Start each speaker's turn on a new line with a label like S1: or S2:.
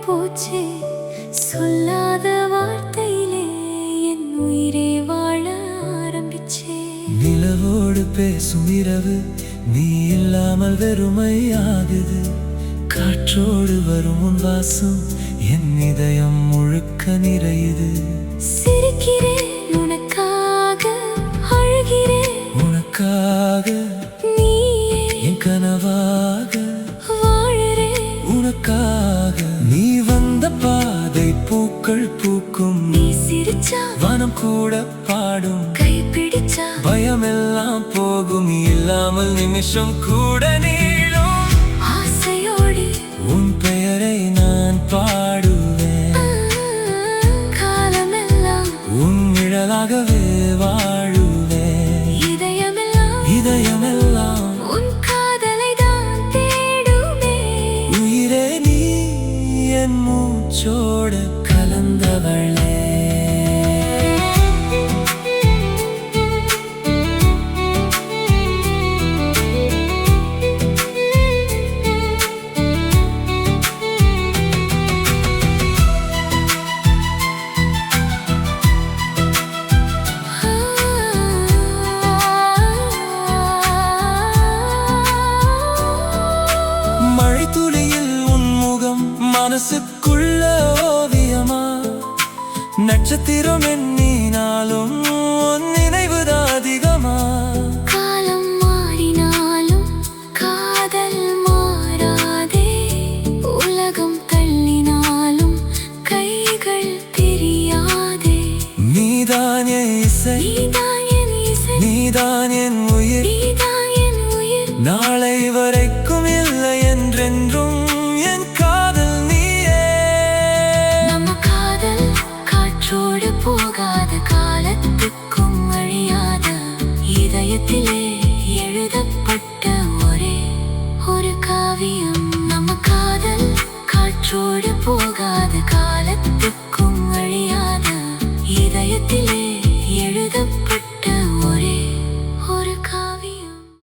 S1: போச்சு சொல்லாத வார்த்தையிலே என் உயிரே வாழ ஆரம்பிச்சே.
S2: நிலவோடு பேசும் இரவு நீ இல்லாமல் வெறுமையாகுது. காற்றோடு வரும் உன் வாசம் என் இதயம் முழுக்க நிறையுது.
S1: சிரிக்கிறேன் உனக்காக, அழுகிறேன்
S2: உனக்காக,
S1: நீயே
S2: என் கனவாக
S1: வாழுறேன்
S2: உனக்காக. நீ வந்த பாதை பூக்கள் பூக்கும்,
S1: நீ சிரிச்சா
S2: வனம் கூட பாடும்,
S1: கைப்பிடிச்சா
S2: பயமெல்லாம் போகும். நீ இல்லாமல் நிமிஷம் கூட நீளும்.
S1: ஆசையோடு
S2: உன் பெயரை நான் பாடுவேன்,
S1: காலமெல்லாம்
S2: உன் நிழலாகவே வாழுவேன். இதயமெல்லாம்
S1: உன் காதலை தான் தேடுமே.
S2: உயிரே நீ என் மூச்சோடு கலந்தவளே. மழைத்துளியில் உன் முகம் மனசுக்குள்ள ஓவியமா, நட்சத்திரம் எண்ணினாலும் உன் நினைவுதான் அதிகமா.
S1: காலம் மாறினாலும் காதல் மாறாதே, உலகம் தள்ளினாலும் கைகள் பிரியாதே.
S2: நீதான் என் இசை,
S1: நீதான் என் இசை,
S2: நீதான் என் உயிர்.
S1: நீதான் என் உயிர்.
S2: நாளை வரைக்கும் இல்லை என்றென்றும் என் காதல் நீயே.
S1: நம்ம காதல் காற்றோடு போகாத, காலத்துக்கும் அழியாத, இதயத்திலே எழுதப்பட்ட ஒரே ஒரு காவியம். நம்ம காதல் காற்றோடு போகாத,